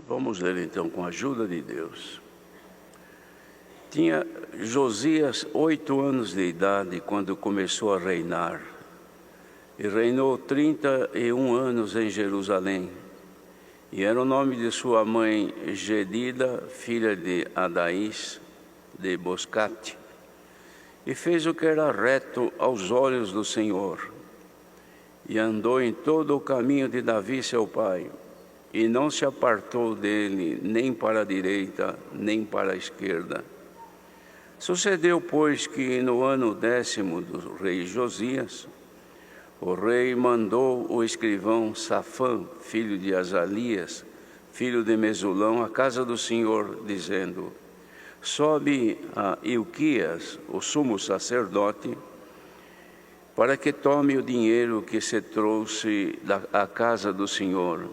Vamos ler então com a ajuda de Deus. Tinha Josias 8 anos de idade quando começou a reinar, e reinou 31 anos em Jerusalém. E era o nome de sua mãe Gedida, filha de Adaís, de Boscate. E fez o que era reto aos olhos do Senhor, e andou em todo o caminho de Davi seu pai, e não se apartou dele nem para a direita, nem para a esquerda. Sucedeu, pois, que no ano 10º do rei Josias, o rei mandou o escrivão Safã, filho de Azalias, filho de Mesulão, à casa do Senhor, dizendo: sobe a Ilquias, o sumo sacerdote, para que tome o dinheiro que se trouxe da casa do Senhor,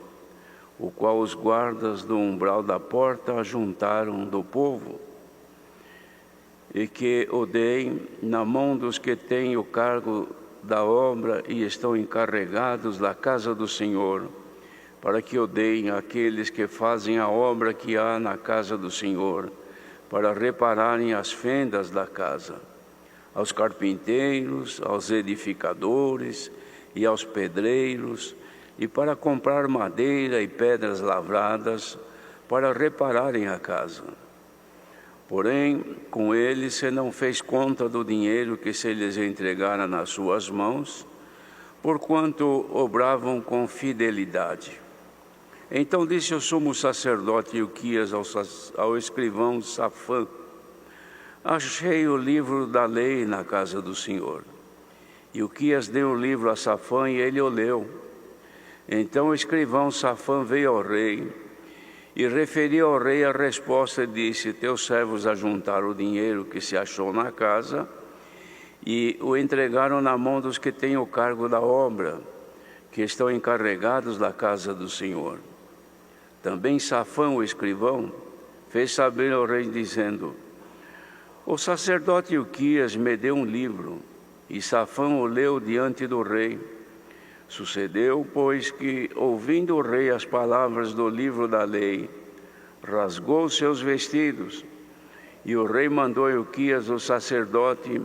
o qual os guardas do umbral da porta ajuntaram do povo, e que o deem na mão dos que têm o cargo da obra e estão encarregados da casa do Senhor, para que o deem àqueles que fazem a obra que há na casa do Senhor, para repararem as fendas da casa, aos carpinteiros, aos edificadores e aos pedreiros, e para comprar madeira e pedras lavradas, para repararem a casa. Porém, com eles se não fez conta do dinheiro que se lhes entregara nas suas mãos, porquanto obravam com fidelidade. Então disse o sumo sacerdote Ilquias ao escrivão Safã: achei o livro da lei na casa do Senhor. Ilquias deu o livro a Safã e ele o leu. Então o escrivão Safã veio ao rei e referiu ao rei a resposta e disse: teus servos ajuntaram o dinheiro que se achou na casa e o entregaram na mão dos que têm o cargo da obra, que estão encarregados da casa do Senhor. Também Safã, o escrivão, fez saber ao rei, dizendo: o sacerdote Ilquias me deu um livro, e Safã o leu diante do rei. Sucedeu, pois, que, ouvindo o rei as palavras do livro da lei, rasgou seus vestidos, e o rei mandou Ilquias, o sacerdote,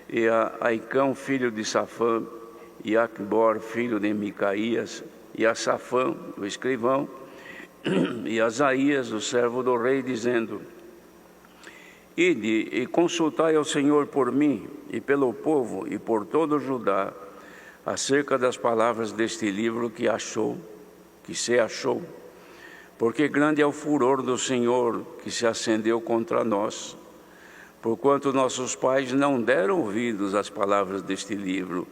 e a Aicão, filho de Safã, e a Acbor, filho de Micaías, e a Safã, o escrivão, e a Asaías, o servo do rei, dizendo: ide e consultai ao Senhor por mim, e pelo povo, e por todo o Judá, acerca das palavras deste livro que se achou, porque grande é o furor do Senhor que se acendeu contra nós, porquanto nossos pais não deram ouvidos às palavras deste livro,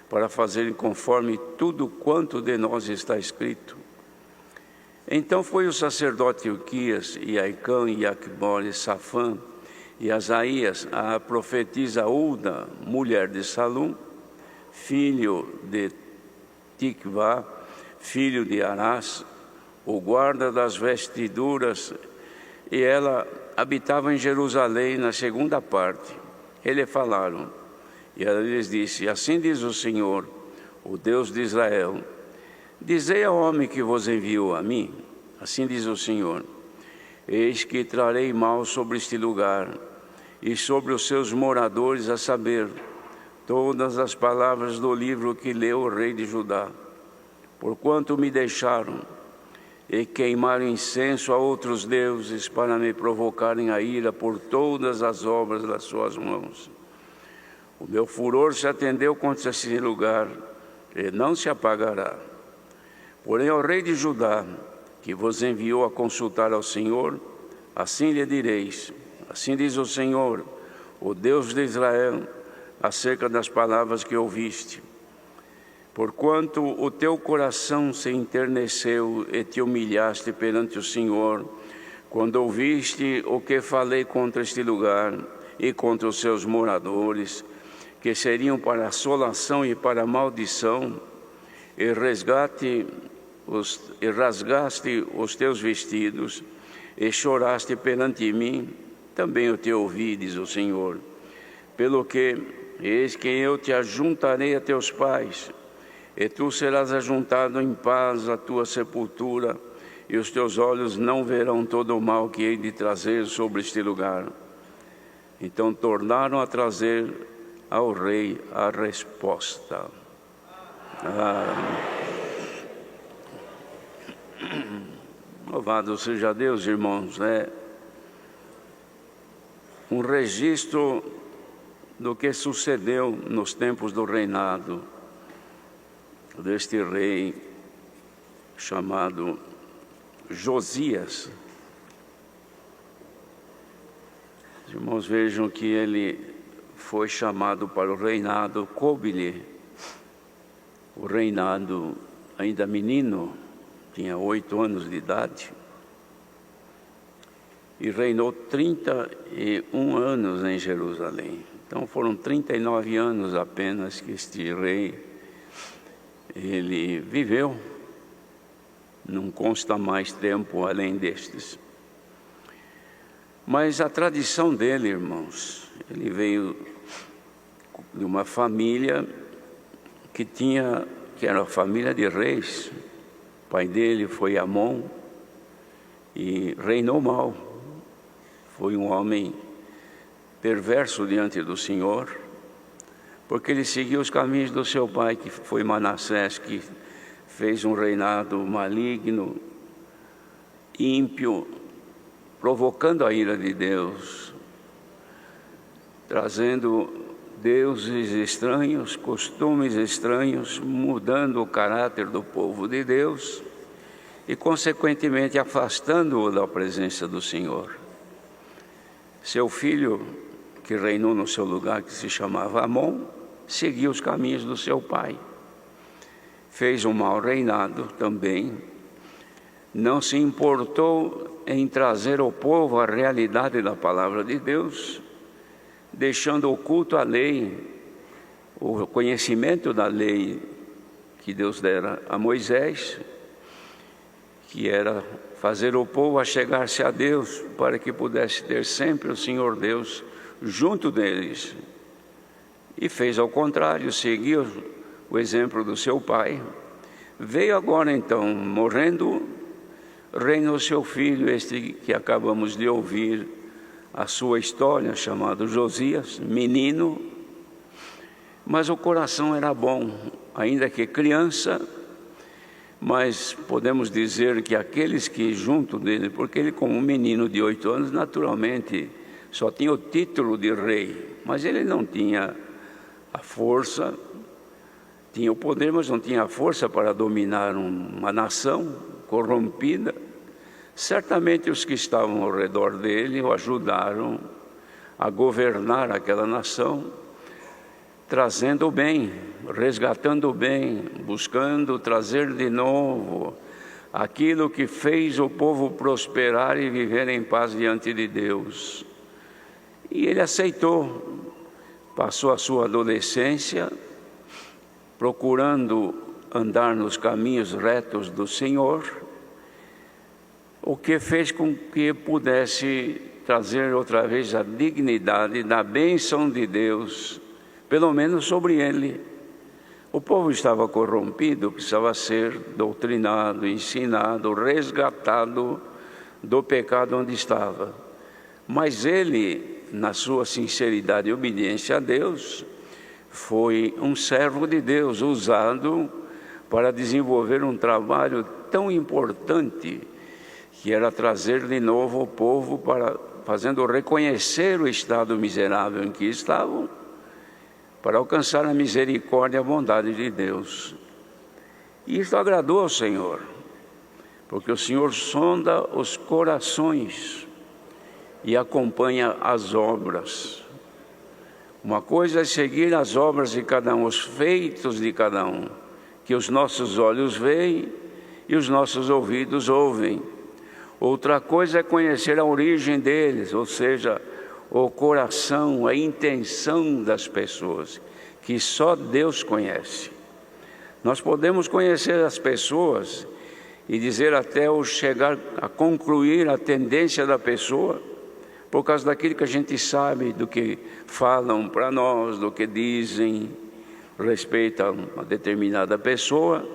para fazerem conforme tudo quanto de nós está escrito. Então foi o sacerdote Ilquias, e Aicã, e Acbor, e Safã, e Asaías, a profetisa Ulda, mulher de Salum, filho de Tikvá, filho de Arás, o guarda das vestiduras, e ela habitava em Jerusalém na segunda parte. Eles falaram, e ela lhes disse: assim diz o Senhor, o Deus de Israel: dizei ao homem que vos enviou a mim, assim diz o Senhor: eis que trarei mal sobre este lugar e sobre os seus moradores, a saber, todas as palavras do livro que leu o rei de Judá, porquanto me deixaram e queimaram incenso a outros deuses para me provocarem a ira por todas as obras das suas mãos. O meu furor se atendeu contra esse lugar e não se apagará. Porém ao rei de Judá, que vos enviou a consultar ao Senhor, assim lhe direis: assim diz o Senhor, o Deus de Israel, acerca das palavras que ouviste. Porquanto o teu coração se enterneceu e te humilhaste perante o Senhor, quando ouviste o que falei contra este lugar e contra os seus moradores, que seriam para assolação e para maldição, e rasgaste os teus vestidos, e choraste perante mim, também eu te ouvi, diz o Senhor. Pelo que, eis que eu te ajuntarei a teus pais, e tu serás ajuntado em paz à tua sepultura, e os teus olhos não verão todo o mal que hei de trazer sobre este lugar. Então tornaram a trazer ao rei a resposta. Louvado seja Deus, irmãos. É um registro do que sucedeu nos tempos do reinado deste rei chamado Josias. Os irmãos vejam que ele foi chamado para o reinado, coube-lhe o reinado ainda menino, tinha 8 anos de idade, e reinou 31 anos em Jerusalém. Então foram 39 anos apenas que este rei, ele viveu, não consta mais tempo além destes. Mas a tradição dele, irmãos, ele veio de uma família que era a família de reis. O pai dele foi Amon e reinou mal. Foi um homem perverso diante do Senhor, porque ele seguiu os caminhos do seu pai, que foi Manassés, que fez um reinado maligno, ímpio, provocando a ira de Deus, trazendo deuses estranhos, costumes estranhos, mudando o caráter do povo de Deus e, consequentemente, afastando-o da presença do Senhor. Seu filho, que reinou no seu lugar, que se chamava Amon, seguiu os caminhos do seu pai. Fez um mau reinado também. Não se importou em trazer ao povo a realidade da palavra de Deus, deixando oculto a lei, o conhecimento da lei que Deus dera a Moisés, que era fazer o povo achegar-se a Deus, para que pudesse ter sempre o Senhor Deus junto deles. E fez ao contrário, seguiu o exemplo do seu pai. Veio agora então, morrendo, reinou seu filho, este que acabamos de ouvir a sua história, chamado Josias, menino, mas o coração era bom, ainda que criança, mas podemos dizer que aqueles que junto dele, porque ele como um menino de 8 anos, naturalmente, só tinha o título de rei, mas ele não tinha a força, tinha o poder, mas não tinha a força para dominar uma nação corrompida. Certamente os que estavam ao redor dele o ajudaram a governar aquela nação, trazendo o bem, resgatando o bem, buscando trazer de novo aquilo que fez o povo prosperar e viver em paz diante de Deus. E ele aceitou, passou a sua adolescência procurando andar nos caminhos retos do Senhor, o que fez com que pudesse trazer outra vez a dignidade da bênção de Deus, pelo menos sobre ele. O povo estava corrompido, precisava ser doutrinado, ensinado, resgatado do pecado onde estava. Mas ele, na sua sinceridade e obediência a Deus, foi um servo de Deus, usado para desenvolver um trabalho tão importante, que era trazer de novo o povo, fazendo reconhecer o estado miserável em que estavam, para alcançar a misericórdia e a bondade de Deus. E isso agradou ao Senhor, porque o Senhor sonda os corações e acompanha as obras. Uma coisa é seguir as obras de cada um, os feitos de cada um, que os nossos olhos veem e os nossos ouvidos ouvem. Outra coisa é conhecer a origem deles, ou seja, o coração, a intenção das pessoas, que só Deus conhece. Nós podemos conhecer as pessoas e dizer até ou chegar a concluir a tendência da pessoa, por causa daquilo que a gente sabe, do que falam para nós, do que dizem respeito a uma determinada pessoa,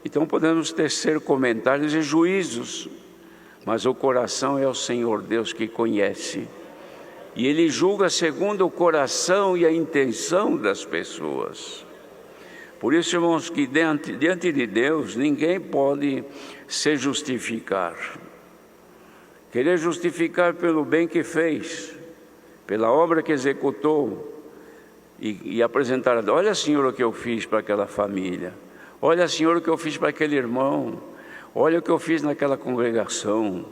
Então podemos tecer comentários e juízos, mas o coração é o Senhor Deus que conhece. E Ele julga segundo o coração e a intenção das pessoas. Por isso, irmãos, que diante de Deus, ninguém pode se justificar. Querer justificar pelo bem que fez, pela obra que executou, e apresentar, olha, Senhor, o que eu fiz para aquela família. Olha, Senhor, o que eu fiz para aquele irmão. Olha o que eu fiz naquela congregação.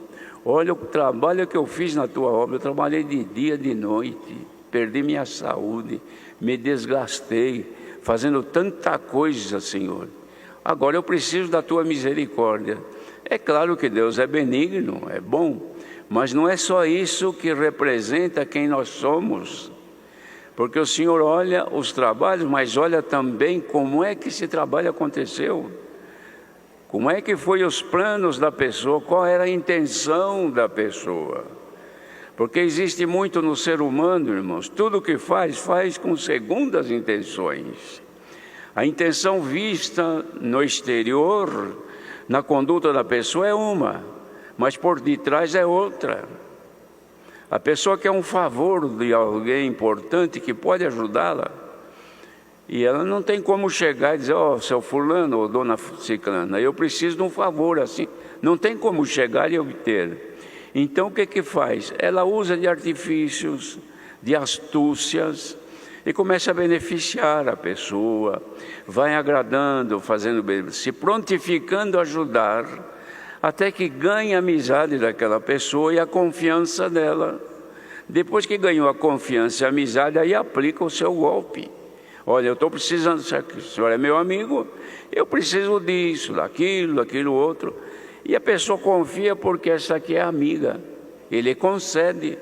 Olha o trabalho que eu fiz na tua obra. Eu trabalhei de dia, de noite, perdi minha saúde, me desgastei, fazendo tanta coisa, Senhor. Agora eu preciso da tua misericórdia. É claro que Deus é benigno, é bom, mas não é só isso que representa quem nós somos. Porque o Senhor olha os trabalhos, mas olha também como é que esse trabalho aconteceu. Como é que foi os planos da pessoa, qual era a intenção da pessoa. Porque existe muito no ser humano, irmãos, tudo que faz com segundas intenções. A intenção vista no exterior, na conduta da pessoa é uma, mas por detrás é outra. A pessoa quer um favor de alguém importante que pode ajudá-la, e ela não tem como chegar e dizer, ó, seu fulano ou dona ciclana, eu preciso de um favor assim. Não tem como chegar e obter. Então o que faz? Ela usa de artifícios, de astúcias, e começa a beneficiar a pessoa, vai agradando, fazendo bem, se prontificando a ajudar, até que ganha a amizade daquela pessoa e a confiança dela. Depois que ganhou a confiança e a amizade, aí aplica o seu golpe. Olha, eu estou precisando, o senhor é meu amigo, eu preciso disso, daquilo outro. E a pessoa confia porque essa aqui é amiga. Ele concede,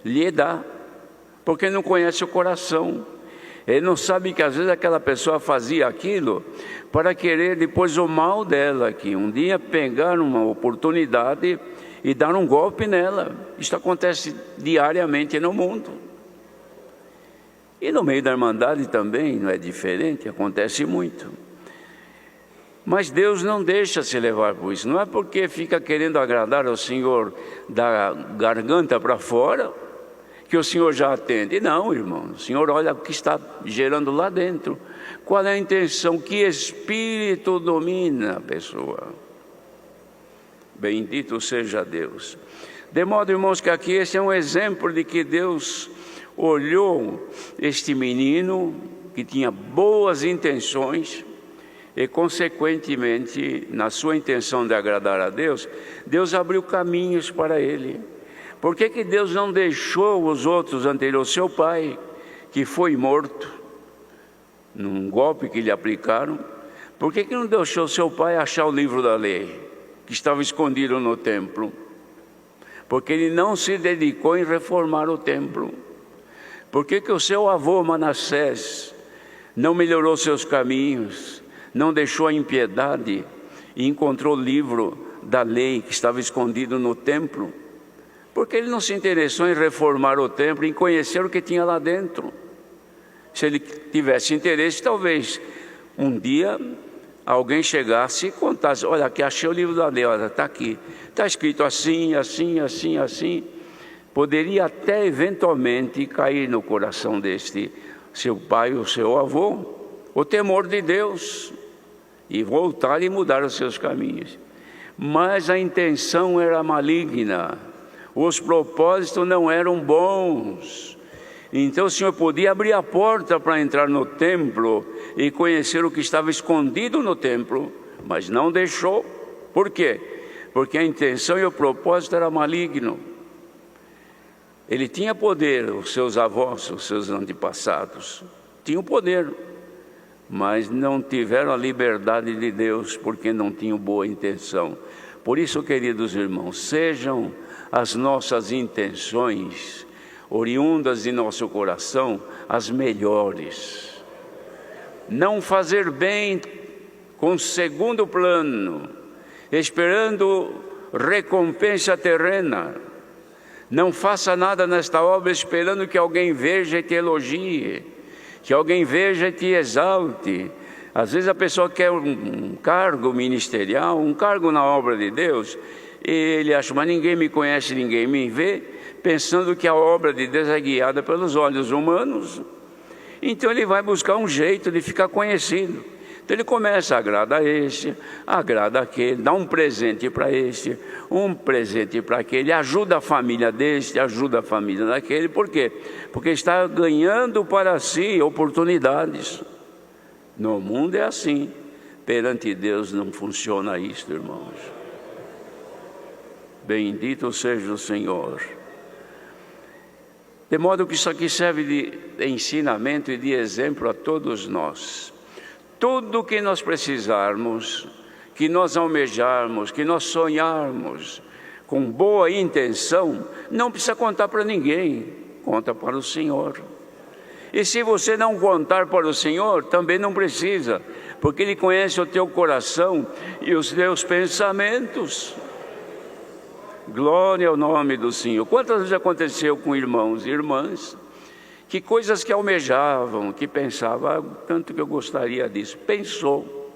lhe dá, porque não conhece o coração. Ele não sabe que às vezes aquela pessoa fazia aquilo para querer depois o mal dela, que um dia pegar uma oportunidade e dar um golpe nela. Isso acontece diariamente no mundo. E no meio da Irmandade também não é diferente, acontece muito. Mas Deus não deixa se levar por isso. Não é porque fica querendo agradar ao Senhor da garganta para fora que o Senhor já atende. Não, irmão, o Senhor olha o que está gerando lá dentro. Qual é a intenção? Que espírito domina a pessoa? Bendito seja Deus. De modo, irmãos, que aqui esse é um exemplo de que Deus olhou este menino que tinha boas intenções e, consequentemente, na sua intenção de agradar a Deus, Deus abriu caminhos para ele. Por que Deus não deixou os outros anteriores? Seu pai, que foi morto num golpe que lhe aplicaram, por que não deixou seu pai achar o livro da lei, que estava escondido no templo? Porque ele não se dedicou em reformar o templo. Por que o seu avô Manassés não melhorou seus caminhos, não deixou a impiedade e encontrou o livro da lei que estava escondido no templo? Porque ele não se interessou em reformar o templo, em conhecer o que tinha lá dentro. Se ele tivesse interesse, talvez um dia alguém chegasse e contasse, olha, aqui achei o livro da lei, olha, está aqui, está escrito assim, assim, assim, assim. Poderia até eventualmente cair no coração deste seu pai ou seu avô o temor de Deus e voltar e mudar os seus caminhos. Mas a intenção era maligna, os propósitos não eram bons. Então o Senhor podia abrir a porta para entrar no templo e conhecer o que estava escondido no templo, mas não deixou. Por quê? Porque a intenção e o propósito era maligno. Ele tinha poder, os seus avós, os seus antepassados, tinham poder, mas não tiveram a liberdade de Deus, porque não tinham boa intenção. Por isso, queridos irmãos, sejam as nossas intenções, oriundas de nosso coração, as melhores. Não fazer bem com segundo plano, esperando recompensa terrena. Não faça nada nesta obra esperando que alguém veja e te elogie, que alguém veja e te exalte. Às vezes a pessoa quer um cargo ministerial, um cargo na obra de Deus, e ele acha, mas ninguém me conhece, ninguém me vê, pensando que a obra de Deus é guiada pelos olhos humanos. Então ele vai buscar um jeito de ficar conhecido. Então ele começa a agradar este, agrada aquele, dá um presente para este, um presente para aquele, ajuda a família deste, ajuda a família daquele. Por quê? Porque está ganhando para si oportunidades. No mundo é assim, perante Deus não funciona isto, irmãos. Bendito seja o Senhor. De modo que isso aqui serve de ensinamento e de exemplo a todos nós. Tudo que nós precisarmos, que nós almejarmos, que nós sonharmos, com boa intenção, não precisa contar para ninguém, conta para o Senhor. E se você não contar para o Senhor, também não precisa, porque Ele conhece o teu coração e os teus pensamentos. Glória ao nome do Senhor. Quantas vezes aconteceu com irmãos e irmãs, que coisas que almejavam, que pensavam, tanto que eu gostaria disso, pensou,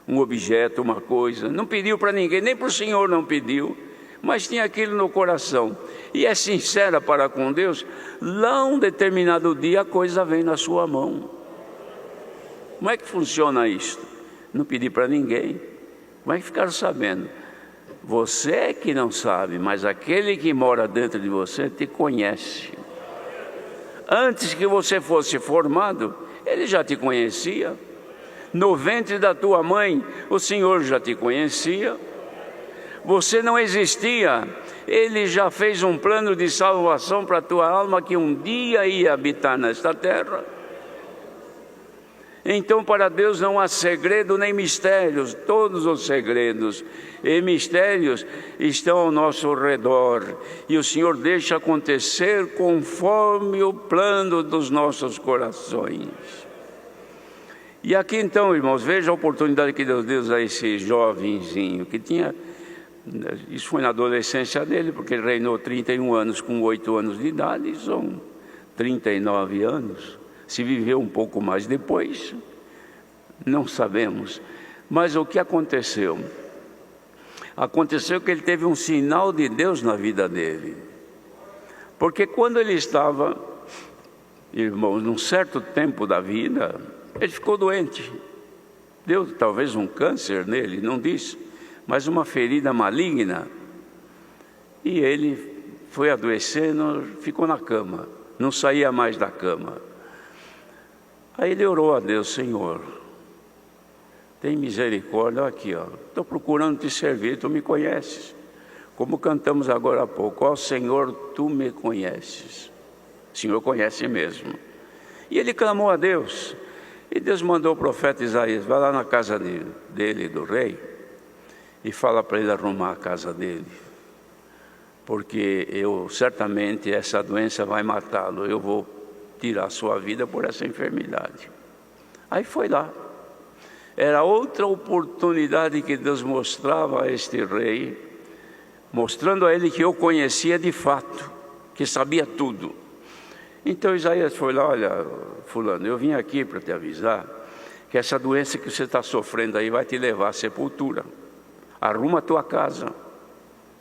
um objeto, uma coisa, não pediu para ninguém, nem para o Senhor não pediu, mas tinha aquilo no coração, e é sincera para com Deus, lá um determinado dia a coisa vem na sua mão. Como é que funciona isso? Não pedi para ninguém, como é que ficaram sabendo? Você é que não sabe, mas aquele que mora dentro de você te conhece. Antes que você fosse formado, Ele já te conhecia. No ventre da tua mãe, o Senhor já te conhecia. Você não existia, Ele já fez um plano de salvação para a tua alma que um dia ia habitar nesta terra. Então para Deus não há segredo nem mistérios, todos os segredos e mistérios estão ao nosso redor. E o Senhor deixa acontecer conforme o plano dos nossos corações. E aqui então, irmãos, veja a oportunidade que Deus deu a esse jovenzinho que tinha... Isso foi na adolescência dele, porque ele reinou 31 anos com 8 anos de idade, são 39 anos. Se viveu um pouco mais depois, não sabemos. Mas o que aconteceu? Aconteceu que ele teve um sinal de Deus na vida dele. Porque quando ele estava, irmãos, num certo tempo da vida, ele ficou doente. Deu talvez um câncer nele, não disse, mas uma ferida maligna, e ele foi adoecendo, ficou na cama, não saía mais da cama. Aí ele orou a Deus: Senhor, tem misericórdia, aqui ó, estou procurando te servir, tu me conheces, como cantamos agora há pouco, ó Senhor, tu me conheces. O Senhor conhece mesmo. E ele clamou a Deus, e Deus mandou o profeta Isaías: vai lá na casa dele, do rei, e fala para ele arrumar a casa dele, porque certamente essa doença vai matá-lo, eu vou tirar a sua vida por essa enfermidade. Aí foi lá, era outra oportunidade que Deus mostrava a este rei, mostrando a ele que eu conhecia de fato, que sabia tudo. Então Isaías foi lá: olha, fulano, eu vim aqui para te avisar que essa doença que você está sofrendo aí vai te levar à sepultura. Arruma a tua casa,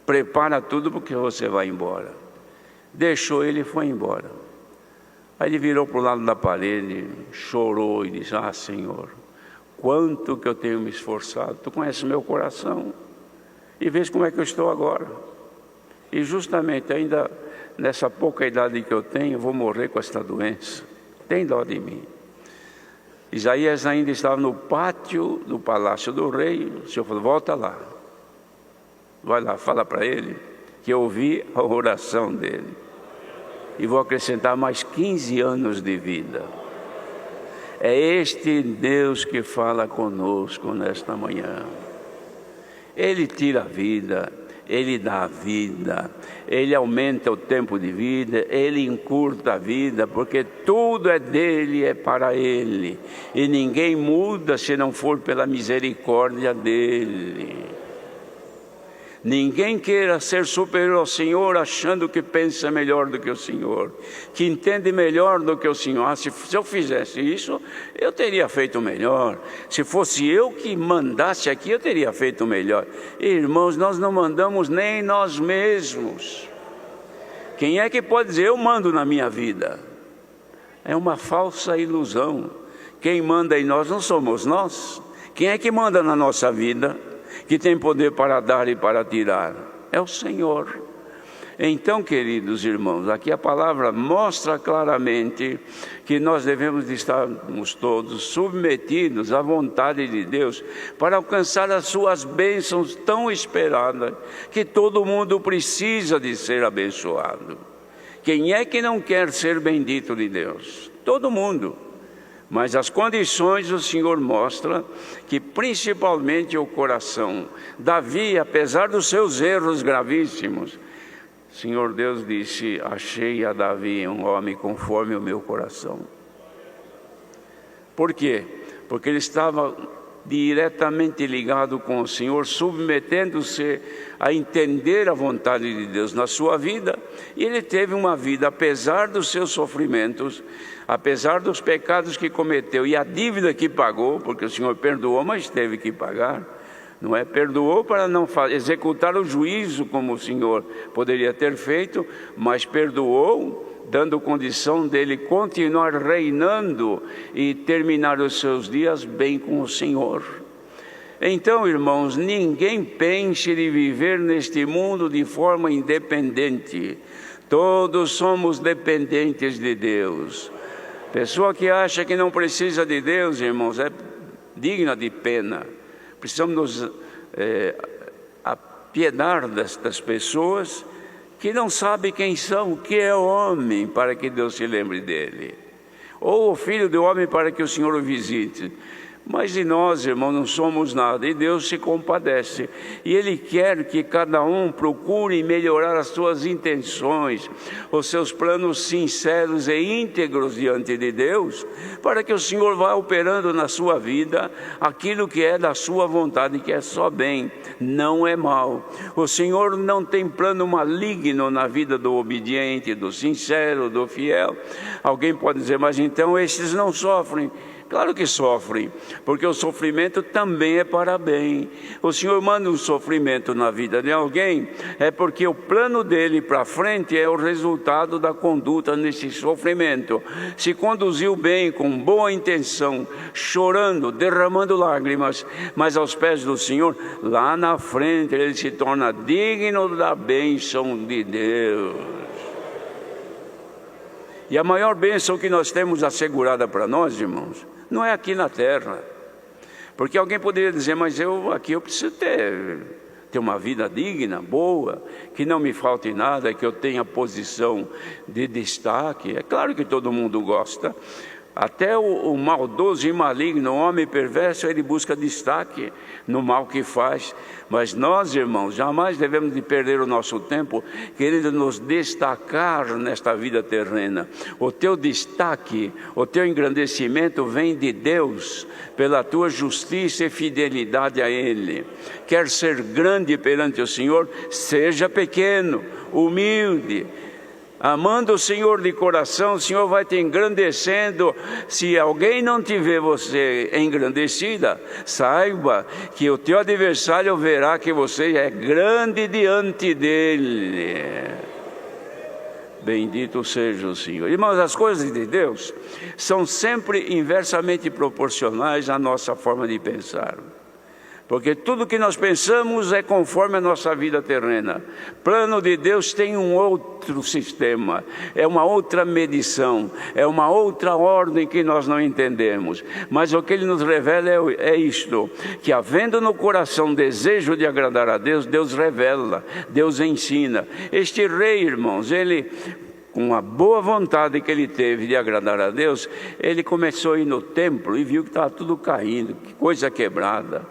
prepara tudo porque você vai embora. Deixou ele e foi embora. Aí ele virou para o lado da parede, chorou e disse: ah, Senhor, quanto que eu tenho me esforçado, tu conheces meu coração e vês como é que eu estou agora. E justamente ainda nessa pouca idade que eu tenho, eu vou morrer com esta doença. Tem dó de mim. Isaías ainda estava no pátio do palácio do rei. O Senhor falou: volta lá, vai lá, fala para ele que eu ouvi a oração dele e vou acrescentar mais 15 anos de vida. É este Deus que fala conosco nesta manhã. Ele tira a vida, Ele dá a vida, Ele aumenta o tempo de vida, Ele encurta a vida, porque tudo é dEle, é para Ele. E ninguém muda se não for pela misericórdia dEle. Ninguém queira ser superior ao Senhor achando que pensa melhor do que o Senhor, que entende melhor do que o Senhor. Se eu fizesse isso, eu teria feito melhor. Se fosse eu que mandasse aqui, eu teria feito melhor. Irmãos, nós não mandamos nem nós mesmos. Quem é que pode dizer, eu mando na minha vida? É uma falsa ilusão. Quem manda em nós não somos nós. Quem é que manda na nossa vida? Que tem poder para dar e para tirar? É o Senhor. Então, queridos irmãos, aqui a palavra mostra claramente que nós devemos estarmos todos submetidos à vontade de Deus para alcançar as suas bênçãos tão esperadas, que todo mundo precisa de ser abençoado. Quem é que não quer ser bendito de Deus? Todo mundo. Mas as condições o Senhor mostra que principalmente o coração. Davi, apesar dos seus erros gravíssimos, o Senhor Deus disse, achei a Davi um homem conforme o meu coração. Por quê? Porque ele estava diretamente ligado com o Senhor, submetendo-se a entender a vontade de Deus na sua vida. E ele teve uma vida, apesar dos seus sofrimentos, apesar dos pecados que cometeu e a dívida que pagou, porque o Senhor perdoou, mas teve que pagar, não é? Perdoou para não executar o juízo como o Senhor poderia ter feito, mas perdoou, dando condição dele continuar reinando e terminar os seus dias bem com o Senhor. Então, irmãos, ninguém pense de viver neste mundo de forma independente. Todos somos dependentes de Deus. Pessoa que acha que não precisa de Deus, irmãos, é digna de pena. Precisamos nos apiedar destas pessoas que não sabem quem são, o que é o homem para que Deus se lembre dele, ou o filho do homem para que o Senhor o visite. Mas de nós, irmãos, não somos nada, e Deus se compadece, e Ele quer que cada um procure melhorar as suas intenções, os seus planos sinceros e íntegros diante de Deus, para que o Senhor vá operando na sua vida aquilo que é da sua vontade, que é só bem, não é mal. O Senhor não tem plano maligno na vida do obediente, do sincero, do fiel. Alguém pode dizer, mas então estes não sofrem. Claro que sofrem, porque o sofrimento também é para bem. O Senhor manda um sofrimento na vida de alguém, é porque o plano dele para frente é o resultado da conduta nesse sofrimento. Se conduziu bem, com boa intenção, chorando, derramando lágrimas, mas aos pés do Senhor, lá na frente ele se torna digno da bênção de Deus. E a maior bênção que nós temos assegurada para nós, irmãos, não é aqui na terra. Porque alguém poderia dizer, mas aqui eu preciso ter uma vida digna, boa, que não me falte nada, que eu tenha posição de destaque. É claro que todo mundo gosta. Até o maldoso e maligno, o homem perverso, ele busca destaque no mal que faz. Mas nós, irmãos, jamais devemos de perder o nosso tempo querendo nos destacar nesta vida terrena. O teu destaque, o teu engrandecimento vem de Deus, pela tua justiça e fidelidade a Ele. Quer ser grande perante o Senhor? Seja pequeno, humilde. Amando o Senhor de coração, o Senhor vai te engrandecendo. Se alguém não te vê você engrandecida, saiba que o teu adversário verá que você é grande diante dele. Bendito seja o Senhor. Irmãos, as coisas de Deus são sempre inversamente proporcionais à nossa forma de pensar. Porque tudo que nós pensamos é conforme a nossa vida terrena. Plano de Deus tem um outro sistema, é uma outra medição, é uma outra ordem que nós não entendemos. Mas o que Ele nos revela é isto, que havendo no coração desejo de agradar a Deus, Deus revela, Deus ensina. Este rei, irmãos, ele, com a boa vontade que ele teve de agradar a Deus, ele começou a ir no templo e viu que estava tudo caindo, que coisa quebrada.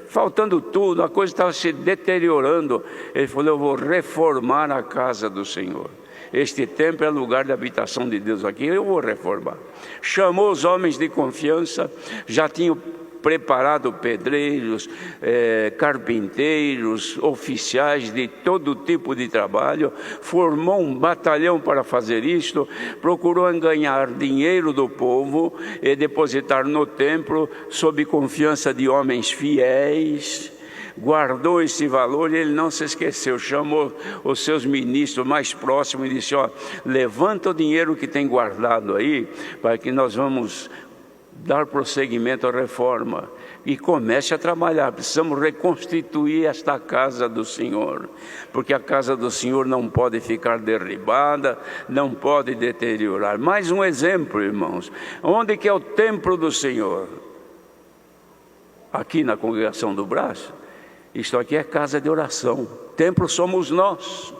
Faltando tudo, a coisa estava se deteriorando. Ele falou, eu vou reformar a casa do Senhor. Este templo é lugar de habitação de Deus aqui, eu vou reformar. Chamou os homens de confiança, já tinham preparado pedreiros, carpinteiros, oficiais de todo tipo de trabalho, formou um batalhão para fazer isto, procurou ganhar dinheiro do povo e depositar no templo sob confiança de homens fiéis. Guardou esse valor e ele não se esqueceu, chamou os seus ministros mais próximos e disse: levanta o dinheiro que tem guardado aí, para que nós vamos dar prosseguimento à reforma e comece a trabalhar. Precisamos reconstituir esta casa do Senhor, porque a casa do Senhor não pode ficar derribada, não pode deteriorar. Mais um exemplo, irmãos, onde que é o templo do Senhor? Aqui na congregação do Braço. Isto aqui é casa de oração, templo somos nós,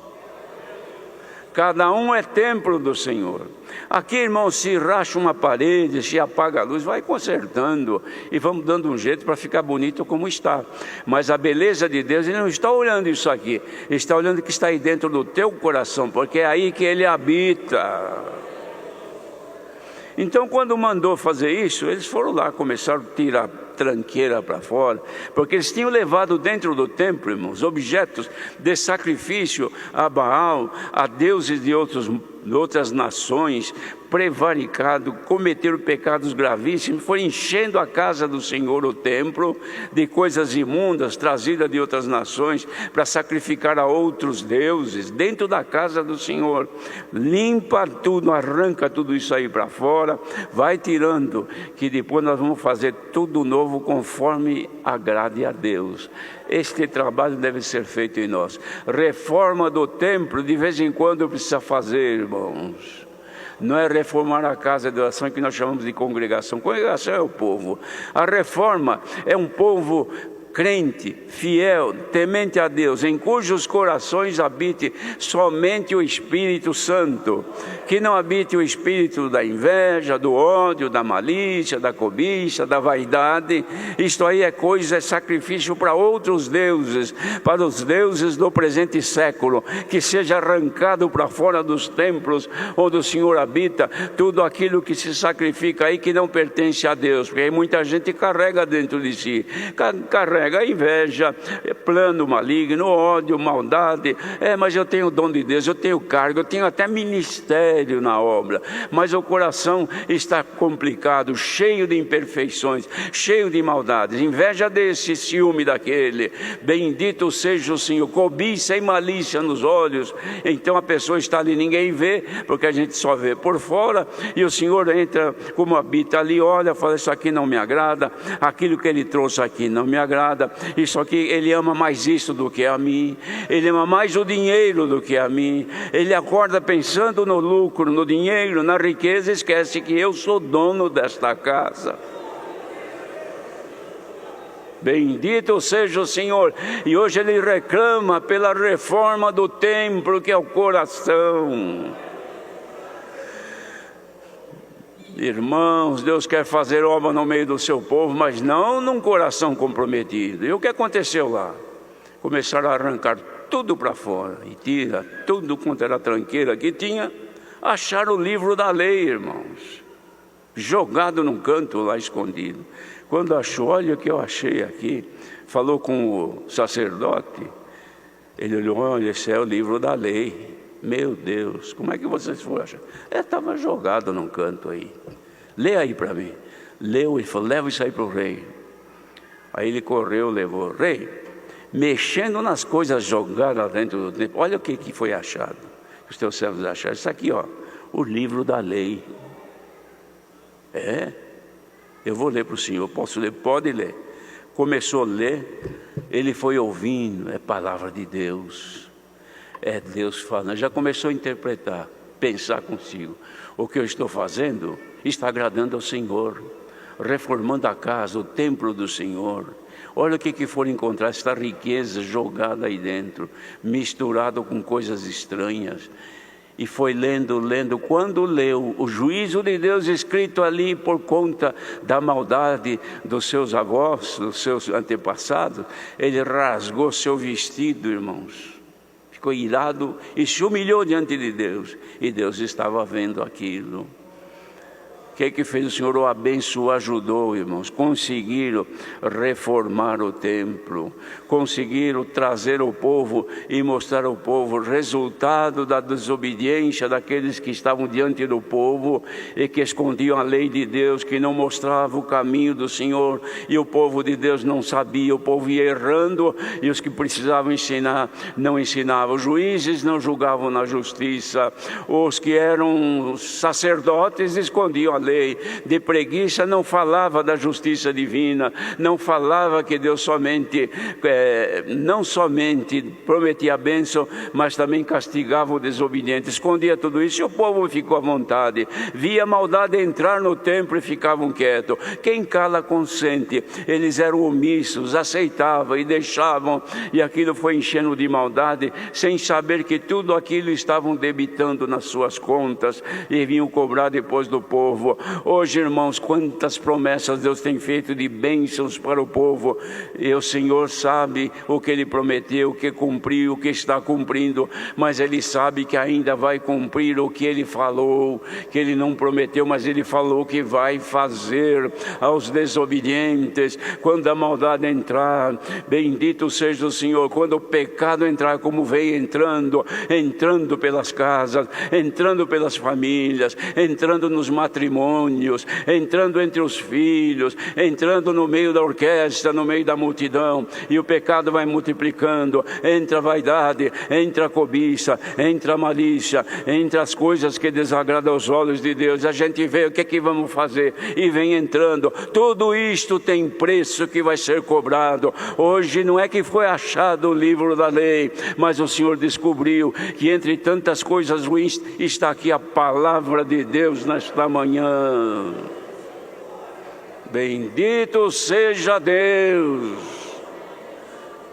cada um é templo do Senhor. Aqui, irmão, se racha uma parede, se apaga a luz, vai consertando e vamos dando um jeito para ficar bonito como está. Mas a beleza de Deus, Ele não está olhando isso aqui, Ele está olhando o que está aí dentro do teu coração, porque é aí que Ele habita. Então, quando mandou fazer isso, eles foram lá, começaram a tirar tranqueira para fora, porque eles tinham levado dentro do templo, irmãos, objetos de sacrifício a Baal, a deuses de outras nações, prevaricado, cometeram pecados gravíssimos, foi enchendo a casa do Senhor, o templo, de coisas imundas trazidas de outras nações para sacrificar a outros deuses dentro da casa do Senhor. Limpa tudo, arranca tudo isso aí para fora, vai tirando, que depois nós vamos fazer tudo novo conforme agrade a Deus. Este trabalho deve ser feito em nós. Reforma do templo, de vez em quando precisa fazer, irmãos. Não é reformar a casa de oração que nós chamamos de congregação. Congregação é o povo. A reforma é um povo crente, fiel, temente a Deus, em cujos corações habite somente o Espírito Santo, que não habite o espírito da inveja, do ódio, da malícia, da cobiça, da vaidade. Isto aí é coisa, é sacrifício para outros deuses, para os deuses do presente século, que seja arrancado para fora dos templos onde o Senhor habita, tudo aquilo que se sacrifica aí que não pertence a Deus, porque muita gente carrega dentro de si, carrega inveja, plano maligno, ódio, maldade. Mas eu tenho o dom de Deus, eu tenho cargo, eu tenho até ministério na obra, mas o coração está complicado, cheio de imperfeições, cheio de maldades, inveja desse, ciúme daquele. Bendito seja o Senhor, cobiça e malícia nos olhos. Então a pessoa está ali, ninguém vê, porque a gente só vê por fora, e o Senhor entra como habita ali, olha, fala: isso aqui não me agrada, aquilo que Ele trouxe aqui não me agrada, isso aqui, Ele ama mais isso do que a mim, Ele ama mais o dinheiro do que a mim. Ele acorda pensando no lucro, no dinheiro, na riqueza, esquece que eu sou dono desta casa. Bendito seja o Senhor. E hoje Ele reclama pela reforma do templo, que é o coração. Irmãos, Deus quer fazer obra no meio do seu povo, mas não num coração comprometido. E o que aconteceu lá? Começaram a arrancar tudo para fora, e tira tudo quanto era tranqueira que tinha. Acharam o livro da lei, irmãos, jogado num canto lá escondido. Quando achou, olha o que eu achei aqui, falou com o sacerdote, ele olhou: olha, esse é o livro da lei. Meu Deus, como é que vocês foram achar? Estava jogado num canto aí. Lê aí para mim. Leu e falou: leva isso aí para o rei. Aí ele correu, levou. Rei, mexendo nas coisas jogadas dentro do templo, olha o que foi achado. Os teus servos acharam isso aqui, ó, o livro da lei. Eu vou ler para o senhor. Posso ler? Pode ler. Começou a ler, ele foi ouvindo, é palavra de Deus. É Deus falando, já começou a interpretar, pensar consigo: o que eu estou fazendo está agradando ao Senhor, reformando a casa, o templo do Senhor. Olha o que foram encontrar, esta riqueza jogada aí dentro, misturado com coisas estranhas. E foi lendo, quando leu o juízo de Deus escrito ali por conta da maldade dos seus avós, dos seus antepassados, ele rasgou seu vestido, irmãos. Ficou irado e se humilhou diante de Deus. E Deus estava vendo aquilo. O que fez? O Senhor o abençoou, ajudou, irmãos. Conseguiram reformar o templo. Conseguiram trazer o povo e mostrar ao povo o resultado da desobediência daqueles que estavam diante do povo e que escondiam a lei de Deus, que não mostravam o caminho do Senhor. E o povo de Deus não sabia, o povo ia errando e os que precisavam ensinar não ensinavam. Os juízes não julgavam na justiça. Os que eram sacerdotes escondiam a lei. De preguiça não falava da justiça divina, não falava que Deus somente, não somente prometia a bênção, mas também castigava o desobediente. Escondia tudo isso e o povo ficou à vontade. Via a maldade entrar no templo e ficavam quietos. Quem cala consente. Eles eram omissos, aceitavam e deixavam, e aquilo foi enchendo de maldade, sem saber que tudo aquilo estavam debitando nas suas contas e vinham cobrar depois do povo. Hoje, irmãos, quantas promessas Deus tem feito de bênçãos para o povo, e o Senhor sabe o que Ele prometeu, o que cumpriu, o que está cumprindo, mas Ele sabe que ainda vai cumprir o que Ele falou, que Ele não prometeu, mas Ele falou que vai fazer aos desobedientes. Quando a maldade entrar, bendito seja o Senhor. Quando o pecado entrar, como veio entrando pelas casas, entrando pelas famílias, entrando nos matrimônios, entrando entre os filhos, entrando no meio da orquestra, no meio da multidão, e o pecado vai multiplicando. Entra a vaidade, entra a cobiça, entra a malícia, entra as coisas que desagradam aos olhos de Deus. A gente vê o que vamos fazer e vem entrando. Tudo isto tem preço que vai ser cobrado. Hoje não é que foi achado o livro da lei, mas o Senhor descobriu que entre tantas coisas ruins está aqui a palavra de Deus nesta manhã. Bendito seja Deus.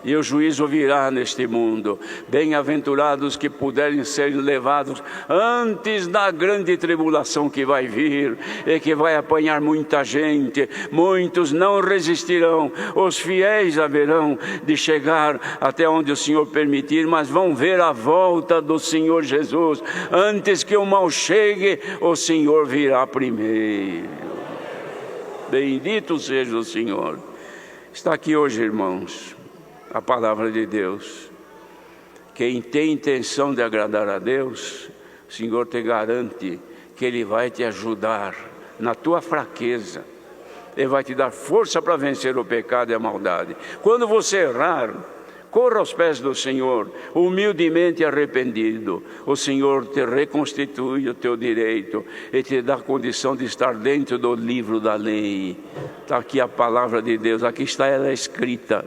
E o juízo virá neste mundo. Bem-aventurados que puderem ser levados antes da grande tribulação que vai vir e que vai apanhar muita gente. Muitos não resistirão, os fiéis haverão de chegar até onde o Senhor permitir, mas vão ver a volta do Senhor Jesus. Antes que o mal chegue, o Senhor virá primeiro. Bendito seja o Senhor. Está aqui hoje, irmãos, a palavra de Deus. Quem tem intenção de agradar a Deus, o Senhor te garante que Ele vai te ajudar na tua fraqueza. Ele vai te dar força para vencer o pecado e a maldade. Quando você errar, corra aos pés do Senhor, humildemente arrependido. O Senhor te reconstitui o teu direito e te dá a condição de estar dentro do livro da lei. Está aqui a palavra de Deus, aqui está ela escrita.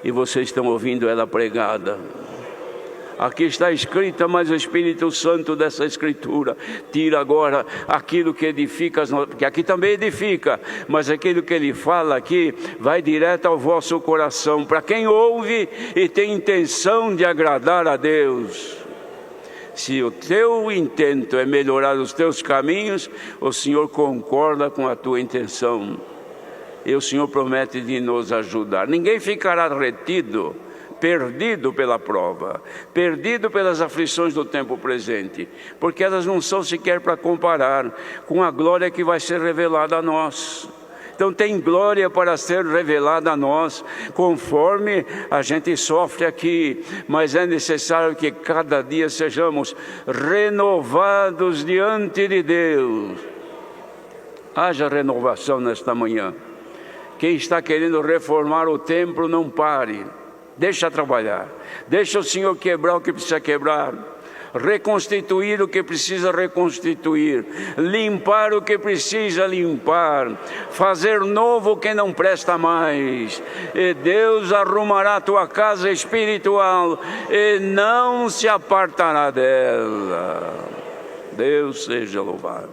E vocês estão ouvindo ela pregada. Aqui está escrita, mas o Espírito Santo dessa Escritura tira agora aquilo que edifica, que aqui também edifica, mas aquilo que ele fala aqui vai direto ao vosso coração, para quem ouve e tem intenção de agradar a Deus. Se o teu intento é melhorar os teus caminhos, o Senhor concorda com a tua intenção. E o Senhor promete de nos ajudar. Ninguém ficará retido, perdido pela prova, perdido pelas aflições do tempo presente, porque elas não são sequer para comparar com a glória que vai ser revelada a nós. Então tem glória para ser revelada a nós, conforme a gente sofre aqui, mas é necessário que cada dia sejamos renovados diante de Deus. Haja renovação nesta manhã. Quem está querendo reformar o templo, não pare. Deixa trabalhar. Deixa o Senhor quebrar o que precisa quebrar. Reconstituir o que precisa reconstituir. Limpar o que precisa limpar. Fazer novo o que não presta mais. E Deus arrumará a tua casa espiritual e não se apartará dela. Deus seja louvado.